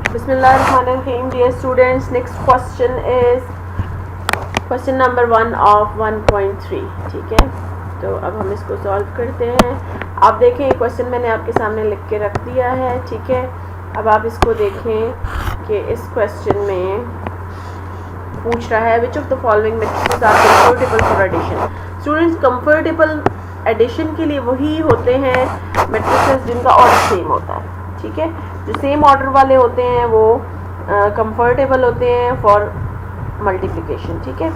Bismillahirrahmanirrahim. Dear students, next question is question number 1 of 1.3. ठीक है, तो अब हम इसको सॉल्व करते हैं. आप देखें क्वेश्चन मैंने आपके सामने लिख के रख दिया है. ठीक है, अब आप इसको देखें कि इस क्वेश्चन में पूछ रहा है which of the following matrices are comfortable for addition. Students, comfortable addition के लिए वही होते हैं मैट्रिसेस जिनका ऑर्डर सेम होता है. ठीक है, जो सेम ऑर्डर वाले होते हैं वो कंफर्टेबल होते हैं फॉर मल्टीप्लिकेशन. ठीक है,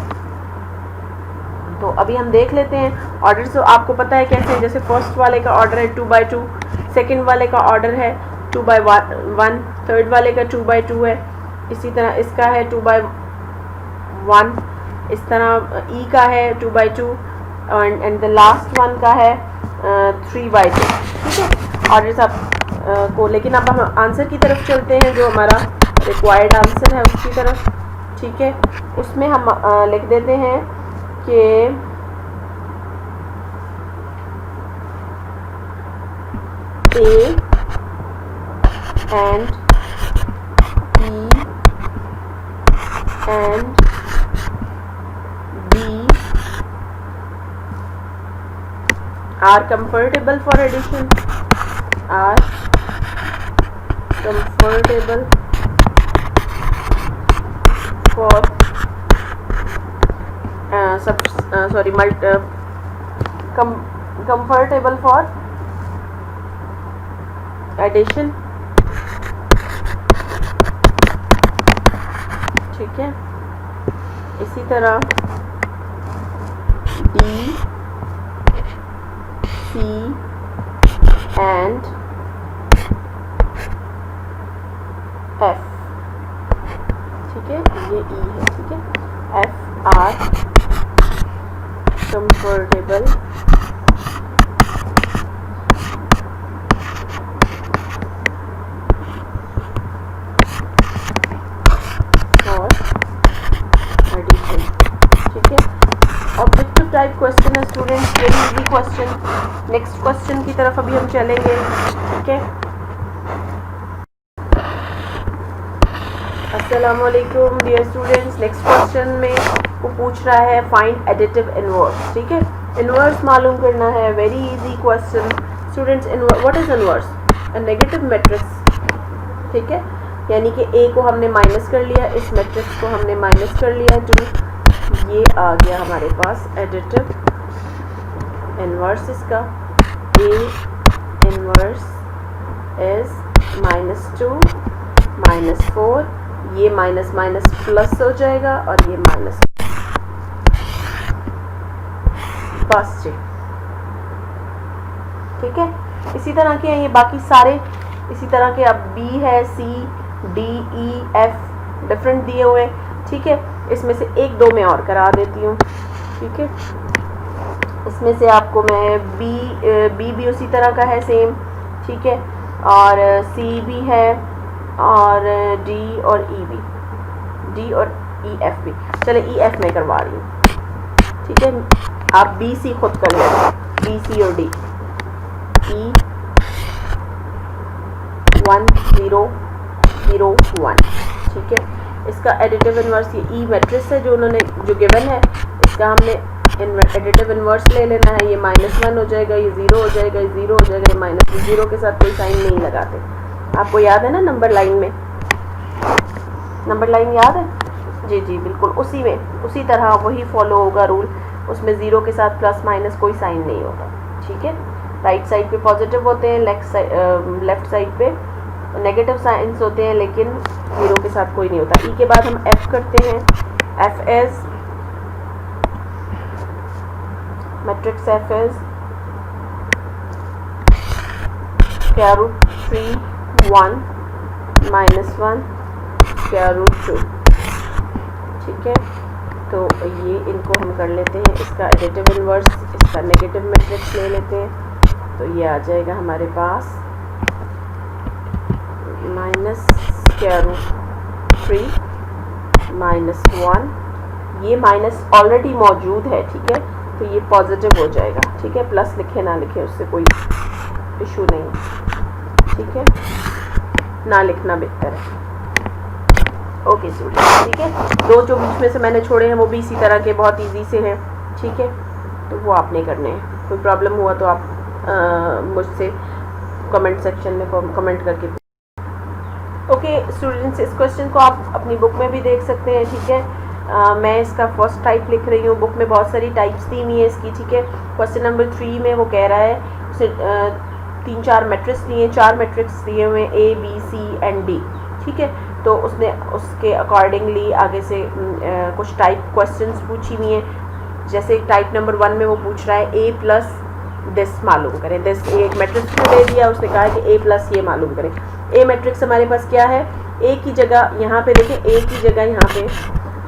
तो अभी हम देख लेते हैं ऑर्डर. तो आपको पता है कैसे, जैसे फर्स्ट वाले का ऑर्डर है 2/2, सेकंड वाले का ऑर्डर है 2/1, थर्ड वाले का 2/2 है. इसी तरह इसका है 2/1, इस तरह ई का है 2/2 एंड द लास्ट वन का है 3/2. ठीक है, ऑर्डर्स आप को. लेकिन अब हम आंसर की तरफ चलते हैं, जो हमारा रिक्वायर्ड आंसर है उसकी तरफ. ठीक है, उसमें हम लिख देते हैं कि A and E and B are comfortable for addition, are comfortable for comfortable for addition. ठीक है, इसी तरह D, C and F. ठीक है, ये E है. ठीक है, F are comfortable for addition. ठीक है, ऑब्जेक्टिव टाइप क्वेश्चन है students, very easy question. Next question की तरफ अभी हम चलेंगे. ठीक है, अस्सलामुअलैकुम डियर स्टूडेंट्स. नेक्स्ट क्वेश्चन में वो पूछ रहा है फाइंड एडिटिव इनवर्स. ठीक है, इनवर्स मालूम करना है. Very easy question students. What is inverse? A negative matrix. ठीक है, यानी कि ए को हमने माइनस कर लिया, इस मैट्रिक्स को हमने माइनस कर लिया टू, ये आ गया हमारे पास एडिटिव इनवर्स. इसका ए इनवर्स इज -2 -4, ये माइनस माइनस प्लस हो जाएगा और ये माइनस. बस जी. ठीक है, इसी तरह के हैं ये बाकी सारे इसी तरह के. अब बी है, सी, डी, ई, एफ डिफरेंट दिए हुए. ठीक है, इसमें से एक दो मैं और करा देती हूँ. ठीक है, इसमें से आपको मैं बी भी उसी तरह का है सेम. ठीक है, और सी भी है और डी और ई भी, डी और ई एफ भी. चले ई एफ में करवा रही हूँ. ठीक है, आप बी सी खुद कर लेना, बी सी और डी. ई 1 0 0 1. ठीक है, इसका एडिटिव इनवर्स ये ई मैट्रिक्स है जो उन्होंने जो गिवन है, इसका हमने एडिटिव इनवर्स ले लेना है. ये -1 हो जाएगा, ये 0 हो जाएगा, ये 0 हो जाएगा, ये माइनस. 0 के साथ कोई साइन नहीं लगाते. आपको याद है ना नंबर लाइन में, नंबर लाइन याद है? जी जी बिल्कुल, उसी में उसी तरह वही फॉलो होगा रूल. उसमें 0 के साथ प्लस माइनस कोई साइन नहीं होता. ठीक है, राइट साइड पे पॉजिटिव होते हैं, लेफ्ट साइड पे नेगेटिव साइंस होते हैं, लेकिन 0 के साथ कोई नहीं होता. ई के बाद हम एफ करते हैं. F as matrix F as √3 1 -1 √2. ठीक है, तो ये इनको हम कर लेते हैं. इसका एडिटिव इनवर्स, इसका नेगेटिव मैट्रिक्स ले लेते हैं. तो ये आ जाएगा हमारे पास -√3 -1. ये माइनस ऑलरेडी मौजूद है. ठीक है, तो ये पॉजिटिव हो जाएगा. ठीक है, प्लस लिखे ना लिखे उससे कोई इशू नहीं. ठीक है, ना लिखना बेहतर है. ओके स्टूडेंट, ठीक है। दो जो बीच में से मैंने छोड़े हैं वो भी इसी तरह के बहुत इजी से हैं, ठीक है, तो वो आपने करने हैं। कोई प्रॉब्लम हुआ तो आप मुझसे कमेंट सेक्शन में कमेंट करके। ओके स्टूडेंट्स, इस क्वेश्चन को आप अपनी बुक में भी देख सकते हैं, ठीक है। मैं इसका फर्स्ट टाइप लिख रही हूँ, बुक में बहुत सारी टाइप्स दी हुई है इसकी, ठीक है। क्वेश्चन नंबर 3 में वो कह रहा है, उसे 3-4 मैट्रिक्स दिए, 4 मैट्रिक्स दिए हुए A, B, C and D, ठीक है। तो उसने उसके अकॉर्डिंगली आगे से कुछ टाइप क्वेश्चंस पूछी हुई हैं। जैसे टाइप नंबर 1 में वो पूछ रहा है A प्लस दिस मालूम करें। दिस एक मैट्रिक्स दे दिया, उसने कहा है कि A प्लस ये मालूम करें। A मैट्रिक्स हमारे पास क्या है, A की जगह यहाँ पे देखें, A की जगह यहाँ पे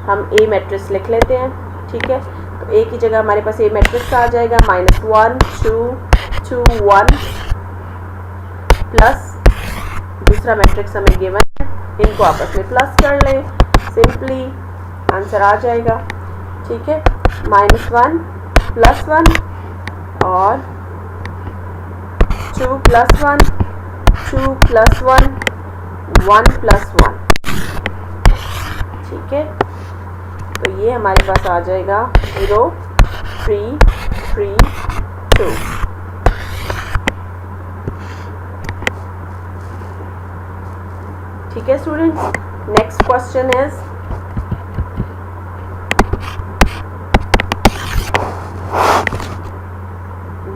हम A मैट्रिक्स लिख लेते हैं, ठीक है। तो A की जगह हमारे पास A मैट्रिक्स आ जाएगा -1 2 2 1 प्लस दूसरा मैट्रिक्स हमें गिवन है, इनको आपस में प्लस कर लें, सिंपली आंसर आ जाएगा, ठीक है। -1 + 1 और 2 + 1 2 + 1 1 + 1, ठीक है। तो ये हमारे पास आ जाएगा 0 3 3 2। ठीक है students, next question is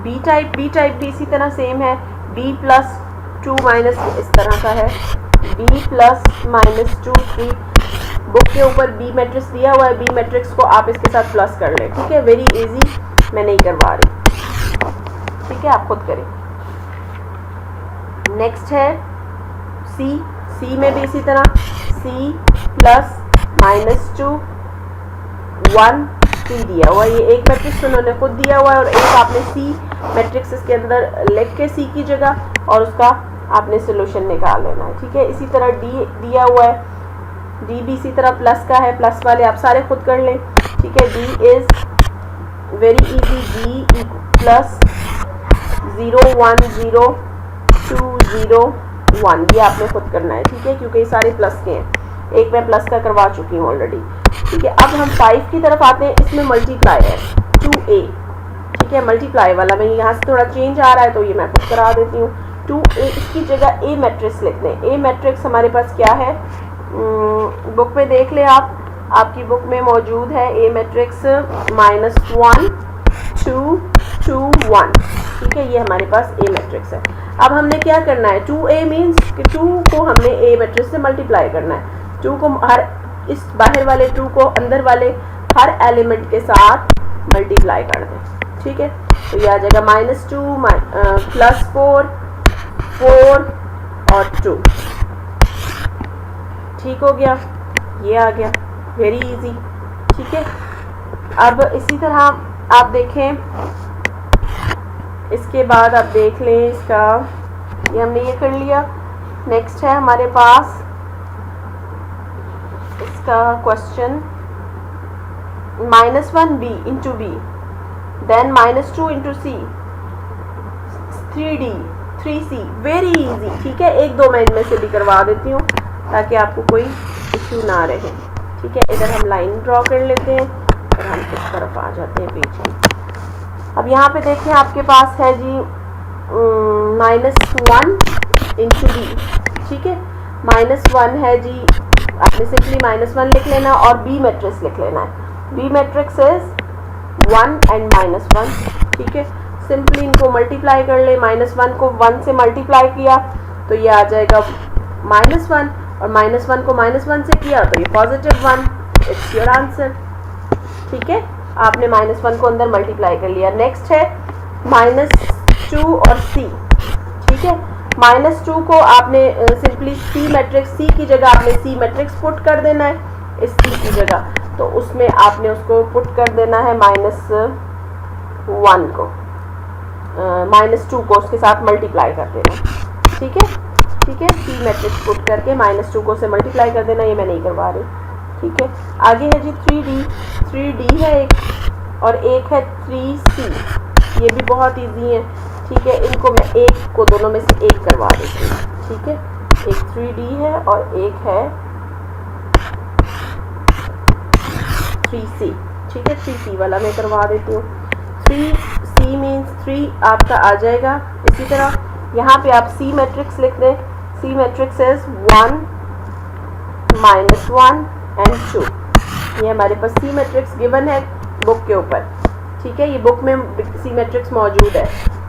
B type भी इसी तरह सेम है, b + 2 - इस तरह का है, b + -2 3। बुक के ऊपर बी मैट्रिक्स दिया हुआ है, बी मैट्रिक्स को आप इसके साथ प्लस कर लें, ठीक है। वेरी इजी, मैं नहीं करवा रही, ठीक है, आप खुद करें। नेक्स्ट है सी में भी इसी तरह, c + -2 1 3 दिया हुआ है। ये एक मैट्रिक्स उन्होंने खुद दिया हुआ है और एक आपने सी मैट्रिक्स इसके अंदर लिख के सी की जगह और उसका आपने सोल्यूशन निकाल लेना है, ठीक है। इसी तरह डी दिया हुआ है, डी भी इसी तरह प्लस का है, प्लस वाले आप सारे खुद कर लें, ठीक है। D is very easy, D plus 0 1 0 2 0 1, ये आपने खुद करना है, ठीक है, क्योंकि ये सारे प्लस के हैं। एक मैं प्लस का करवा चुकी हूँ ऑलरेडी, ठीक है। अब हम 5 की तरफ आते हैं, इसमें मल्टीप्लाई है 2a, ठीक है। मल्टीप्लाई वाला में यहाँ से थोड़ा चेंज आ रहा है तो ये मैं खुद करा देती हूँ। 2a इसकी जगह a मैट्रिक्स लिख दें। a मैट्रिक्स हमारे पास क्या है, बुक में देख ले आप, आपकी बुक में मौजूद है a मैट्रिक्स -1 2 2 1, ठीक है। ये हमारे पास a मैट्रिक्स है। अब हमने क्या करना है, 2a मीन्स कि 2 को हमने a मैट्रिक्स से मल्टीप्लाई करना है। 2 को हर इस बाहर वाले 2 को अंदर वाले हर एलिमेंट के साथ मल्टीप्लाई कर दें, ठीक है। तो ये आ जाएगा -2 + 4 4 और 2, ठीक हो गया, ये आ गया, वेरी इजी, ठीक है। अब इसी तरह आप देखें, इसके बाद आप देख लें इसका, ये हमने ये कर लिया। नेक्स्ट है हमारे पास इसका question -1b × b, then -2 × c, 3d 3c, very easy, ठीक है। 1-2 मैं इनमें से भी करवा देती हूँ ताकि आपको कोई इशू ना रहे, ठीक है। इधर हम लाइन ड्रॉ कर लेते हैं और हम इस तरफ आ जाते हैं पेज की। अब यहाँ पे देखें, आपके पास है जी -1 × b, ठीक है। -1 है जी, आपने सिंपली -1 लिख लेना और b मैट्रिक्स लिख लेना है। b मैट्रिक्स इज 1 एंड -1, ठीक है। सिंपली इनको मल्टीप्लाई कर ले, -1 को 1 से मल्टीप्लाई किया तो ये आ जाएगा -1 और -1 को -1 से किया तो ये +1, इट्स योर आंसर, ठीक है। आपने -1 को अंदर मल्टीप्लाई कर लिया। नेक्स्ट है -2 और c, ठीक है। -2 को आपने सिंपली c मैट्रिक्स, c की जगह आपने c मैट्रिक्स पुट कर देना है इस c की जगह, तो उसमें आपने उसको पुट कर देना है -1 को, -2 को उसके साथ मल्टीप्लाई कर देना, ठीक है, ठीक है। c मैट्रिक्स पुट करके -2 को से मल्टीप्लाई कर देना, ये मैं नहीं करवा रही, ठीक है। आगे है जी 3d है एक और एक है 3c, ये भी बहुत इजी है, ठीक है। इनको मैं एक को दोनों में से एक करवा देती हूँ, ठीक है। एक 3d है और एक है 3C, ठीक है, 3C वाला मैं करवा देती हूँ। 3C मीन्स 3 आपका आ जाएगा। इसी तरह यहाँ पे आप C मैट्रिक्स लिख दें। C matrix is 1 -1 and 2। ये हमारे पास C मैट्रिक्स गिवन है बुक के ऊपर, ठीक है, ये बुक में C मैट्रिक्स मौजूद है।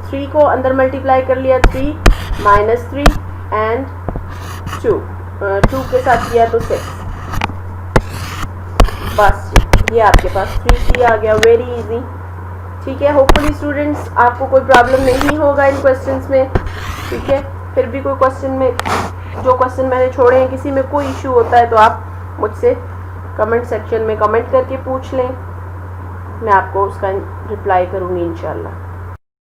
3 को अंदर मल्टीप्लाई कर लिया, 3 -3 एंड 2 के साथ किया तो 6। बस ये आपके पास 3C आ गया, वेरी इजी, ठीक है। होपफुली स्टूडेंट्स आपको कोई प्रॉब्लम नहीं होगा इन क्वेश्चंस में, ठीक है। फिर भी कोई क्वेश्चन में, जो क्वेश्चन मैंने छोड़े हैं, किसी में कोई इशू होता है तो आप मुझसे कमेंट सेक्शन में कमेंट करके पूछ लें, मैं आपको उसका रिप्लाई करूँगी इंशाल्लाह।